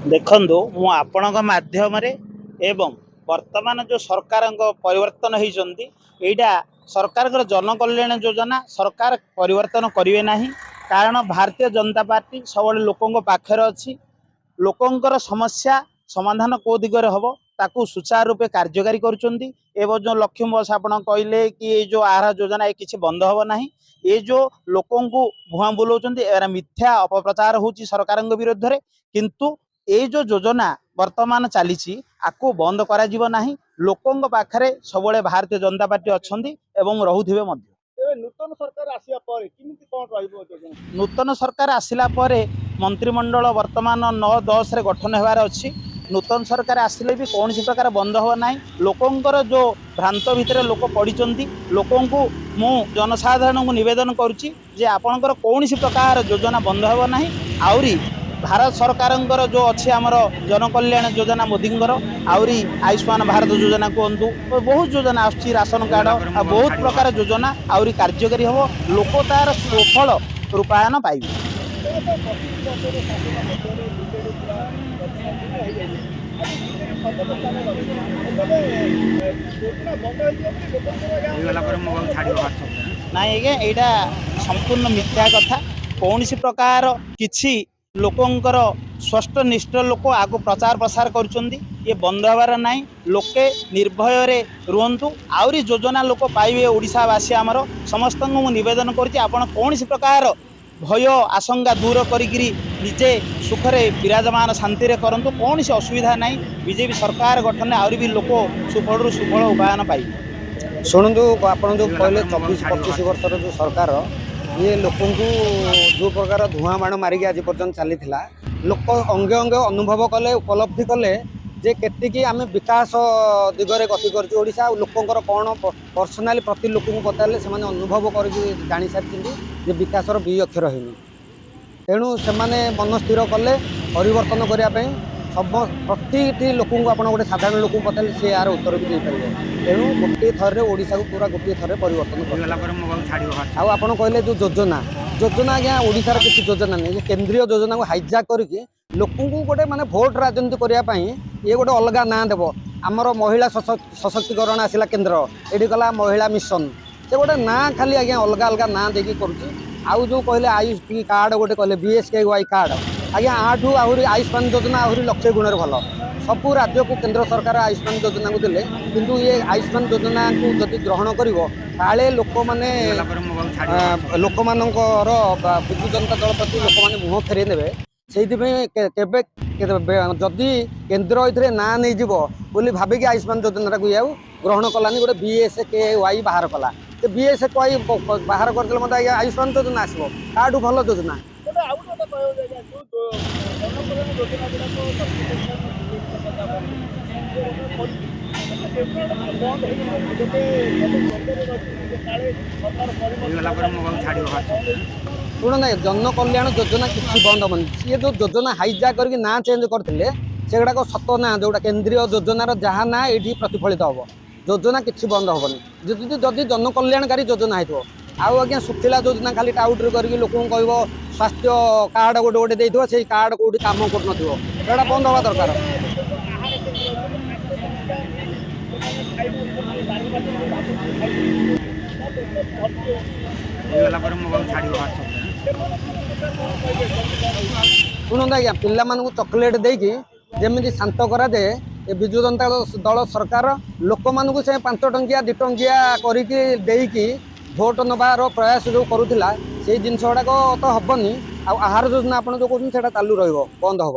ଦେଖନ୍ତୁ ମୁଁ ଆପଣଙ୍କ ମାଧ୍ୟମରେ ଏବଂ ବର୍ତ୍ତମାନ ଯେଉଁ ସରକାରଙ୍କ ପରିବର୍ତ୍ତନ ହେଇଛନ୍ତି ଏଇଟା ସରକାରଙ୍କର ଜନକଲ୍ୟାଣ ଯୋଜନା ସରକାର ପରିବର୍ତ୍ତନ କରିବେ ନାହିଁ। କାରଣ ଭାରତୀୟ ଜନତା ପାର୍ଟି ସବୁବେଳେ ଲୋକଙ୍କ ପାଖରେ ଅଛି। ଲୋକଙ୍କର ସମସ୍ୟା ସମାଧାନ କେଉଁ ଦିଗରେ ହେବ ତାକୁ ସୁଚାରୁ ରୂପେ କାର୍ଯ୍ୟକାରୀ କରୁଛନ୍ତି। ଏବଂ ଯେଉଁ ଲକ୍ଷ୍ମୀ ବସ୍ ଆପଣ କହିଲେ କି ଏଇ ଯେଉଁ ଆହାର ଯୋଜନା ଏ କିଛି ବନ୍ଦ ହେବ ନାହିଁ। ଏ ଯେଉଁ ଲୋକଙ୍କୁ ଭୁଆଁ ବୁଲାଉଛନ୍ତି ଏହାର ମିଥ୍ୟା ଅପପ୍ରଚାର ହେଉଛି ସରକାରଙ୍କ ବିରୁଦ୍ଧରେ। କିନ୍ତୁ এই যে যোজনা বর্তমান চালিছি আকু বন্ধ করা যাব ନାହିଁ। ଲୋକଙ୍କ ପାଖରେ ସବୁବେଳେ ଭାରତୀୟ ଜନତା ପାର୍ଟି ଅଛନ୍ତି ଏବଂ ରହୁଥିବେ ମଧ୍ୟ। ନୂତନ ସରକାର ଆସିବା ପରେ କେମିତି କଣ ରହିବ ଯୋଜନା? ନୂତନ ସରକାର ଆସିଲା ପରେ ମନ୍ତ୍ରିମଣ୍ଡଳ ବର୍ତ୍ତମାନ 9-10ରେ ଗଠନ ହେବାର ଅଛି। ନୂତନ ସରକାର ଆସିଲେ ବି କୌଣସି ପ୍ରକାର ବନ୍ଦ ହେବ ନାହିଁ। ଲୋକଙ୍କର ଯେଉଁ ଭ୍ରାନ୍ତ ଭିତରେ ଲୋକ ପଡ଼ିଛନ୍ତି ଲୋକଙ୍କୁ ମୁଁ ଜନସାଧାରଣଙ୍କୁ ନିବେଦନ କରୁଛି ଯେ ଆପଣଙ୍କର କୌଣସି ପ୍ରକାର ଯୋଜନା ବନ୍ଦ ହେବ ନାହିଁ। ଆହୁରି ଭାରତ ସରକାରଙ୍କର ଯେଉଁ ଅଛି ଆମର ଜନକଲ୍ୟାଣ ଯୋଜନା ମୋଦିଙ୍କର ଆହୁରି ଆୟୁଷ୍ମାନ ଭାରତ ଯୋଜନା କୁହନ୍ତୁ ବହୁତ ଯୋଜନା ଆସୁଛି ରାସନ କାର୍ଡ ଆଉ ବହୁତ ପ୍ରକାର ଯୋଜନା ଆହୁରି କାର୍ଯ୍ୟକାରୀ ହେବ। ଲୋକ ତାର ସୁଫଳ ରୂପାୟନ ପାଇବେ। ନାଇଁ ଆଜ୍ଞା ଏଇଟା ସମ୍ପୂର୍ଣ୍ଣ ମିଥ୍ୟା କଥା। କୌଣସି ପ୍ରକାର କିଛି ଲୋକଙ୍କର ସ୍ପଷ୍ଟ ନିଷ୍ଠ ଲୋକ ଆଗକୁ ପ୍ରଚାର ପ୍ରସାର କରୁଛନ୍ତି ଇଏ ବନ୍ଦ ହେବାର ନାହିଁ। ଲୋକେ ନିର୍ଭୟରେ ରୁହନ୍ତୁ ଆହୁରି ଯୋଜନା ଲୋକ ପାଇବେ। ଓଡ଼ିଶାବାସୀ ଆମର ସମସ୍ତଙ୍କୁ ମୁଁ ନିବେଦନ କରୁଛି ଆପଣ କୌଣସି ପ୍ରକାର ଭୟ ଆଶଙ୍କା ଦୂର କରିକିରି ନିଜେ ସୁଖରେ ବିରାଜମାନ ଶାନ୍ତିରେ କରନ୍ତୁ। କୌଣସି ଅସୁବିଧା ନାହିଁ। ବିଜେପି ସରକାର ଗଠନରେ ଆହୁରି ବି ଲୋକ ସୁଫଳରୁ ସୁଫଳ ଉପାୟନ ପାଇବେ। ଶୁଣନ୍ତୁ ଆପଣ ଯେଉଁ କହିଲେ 24-25 ବର୍ଷର ଯେଉଁ ସରକାର ଇଏ ଲୋକଙ୍କୁ ଯେଉଁ ପ୍ରକାର ଧୂଆଁ ବାଣ ମାରିକି ଆଜି ପର୍ଯ୍ୟନ୍ତ ଚାଲିଥିଲା ଲୋକ ଅଙ୍ଗେ ଅଙ୍ଗେ ଅନୁଭବ କଲେ ଉପଲବ୍ଧି କଲେ ଯେ କେତିକି ଆମେ ବିକାଶ ଦିଗରେ ଗତି କରୁଛୁ ଓଡ଼ିଶା। ଆଉ ଲୋକଙ୍କର କ'ଣ ପର୍ସନାଲି ପ୍ରତି ଲୋକଙ୍କୁ ପଚାରିଲେ ସେମାନେ ଅନୁଭବ କରିକି ଜାଣିସାରିଛନ୍ତି ଯେ ବିକାଶର ବି ଅକ୍ଷର ହେଇନି। ତେଣୁ ସେମାନେ ମନ ସ୍ଥିର କଲେ ପରିବର୍ତ୍ତନ କରିବା ପାଇଁ। ପ୍ରତିଟି ଲୋକଙ୍କୁ ଆପଣ ଗୋଟେ ସାଧାରଣ ଲୋକଙ୍କୁ ପଚାରିଲେ ସେ ଏହାର ଉତ୍ତର ବି ଦେଇପାରିବ। ତେଣୁ ଗୋଟିଏ ଥରରେ ଓଡ଼ିଶାକୁ ପୁରା ଗୋଟିଏ ଥରରେ ପରିବର୍ତ୍ତନ କରିଗଲା ପରେ ଆଉ ଆପଣ କହିଲେ ଯେଉଁ ଯୋଜନା ଆଜ୍ଞା ଓଡ଼ିଶାର କିଛି ଯୋଜନା ନାହିଁ। କେନ୍ଦ୍ରୀୟ ଯୋଜନାକୁ ହାଇଜାକ୍ କରିକି ଲୋକଙ୍କୁ ଗୋଟେ ମାନେ ଭୋଟ ରାଜନୀତି କରିବା ପାଇଁ ଇଏ ଗୋଟେ ଅଲଗା ନାଁ ଦେବ। ଆମର ମହିଳା ସଶକ୍ତିକରଣ ଆସିଲା କେନ୍ଦ୍ର ଏଠି ଗଲା ମହିଳା ମିଶନ ସେ ଗୋଟେ ନାଁ ଖାଲି ଆଜ୍ଞା ଅଲଗା ଅଲଗା ନାଁ ଦେଇକି କରୁଛି। ଆଉ ଯେଉଁ କହିଲେ ଆୟୁଷ କାର୍ଡ ଗୋଟେ କହିଲେ BSKY କାର୍ଡ ଆଜ୍ଞା ଆଠୁ ଆହୁରି ଆୟୁଷ୍ମାନ ଯୋଜନା ଆହୁରି ଲକ୍ଷେ ଗୁଣରେ ଭଲ। ସବୁ ରାଜ୍ୟକୁ କେନ୍ଦ୍ର ସରକାର ଆୟୁଷ୍ମାନ ଯୋଜନାକୁ ଦେଲେ କିନ୍ତୁ ଇଏ ଆୟୁଷ୍ମାନ ଯୋଜନାକୁ ଯଦି ଗ୍ରହଣ କରିବ କାଳେ ଲୋକମାନେ ଲୋକମାନଙ୍କର ବିଜୁ ଜନତା ଦଳ ପ୍ରତି ଲୋକମାନେ ମୁହଁ ଫେରେଇ ନେବେ। ସେଇଥିପାଇଁ କେବେ ଯଦି କେନ୍ଦ୍ର ଏଥିରେ ନାଁ ନେଇଯିବ ବୋଲି ଭାବିକି ଆୟୁଷ୍ମାନ ଯୋଜନାଟାକୁ ଇଏ ଆଉ ଗ୍ରହଣ କଲାନି। ଗୋଟେ BSKY ବାହାର କଲା। ସେ BSKY ବାହାର କରିଦେଲେ ମଧ୍ୟ ଆଜ୍ଞା ଆୟୁଷ୍ମାନ ଯୋଜନା ଆସିବ ତାଠୁ ଭଲ ଯୋଜନା। ଶୁଣ ନାଇଁ ଜନକଲ୍ୟାଣ ଯୋଜନା କିଛି ବନ୍ଦ ହବନି। ସିଏ ଯେଉଁ ଯୋଜନା ହାଇଜାକ୍ କରିକି ନାଁ ଚେଞ୍ଜ କରିଥିଲେ ସେଗୁଡ଼ାକ ସତ ନାଁ ଯେଉଁଟା କେନ୍ଦ୍ରୀୟ ଯୋଜନାର ଯାହା ନାଁ ଏଇଠି ପ୍ରତିଫଳିତ ହେବ। ଯୋଜନା କିଛି ବନ୍ଦ ହବନି ଯଦି ଜନକଲ୍ୟାଣକାରୀ ଯୋଜନା ହେଇଥିବ। ଆଉ ଆଜ୍ଞା ଶୁଖିଲା ଯୋଜନା ଖାଲି ଟାଉଟରେ କରିକି ଲୋକଙ୍କୁ କହିବ ସ୍ୱାସ୍ଥ୍ୟ କାର୍ଡ ଗୋଟେ ଦେଇଥିବ ସେଇ କାର୍ଡ କୋଉଠି କାମ କରୁନଥିବ ସେଟା ବନ୍ଦ ହବା ଦରକାର। ଶୁଣନ୍ତୁ ଆଜ୍ଞା ପିଲାମାନଙ୍କୁ ଚକୋଲେଟ ଦେଇକି ଯେମିତି ଶାନ୍ତ କରାଯାଏ ଏ ବିଜୁ ଜନତା ଦଳ ସରକାର ଲୋକମାନଙ୍କୁ ସେ 5 ଟଙ୍କିଆ 2 ଟଙ୍କିଆ କରିକି ଦେଇକି ଭୋଟ ନେବାର ପ୍ରୟାସ ଯେଉଁ କରୁଥିଲା ସେଇ ଜିନିଷ ଗୁଡ଼ାକ ତ ହବନି। ଆଉ ଆହାର ଯୋଜନା ଆପଣ ଯେଉଁ କହୁଛନ୍ତି ସେଟା ଚାଲୁ ରହିବ ବନ୍ଦ ହବ।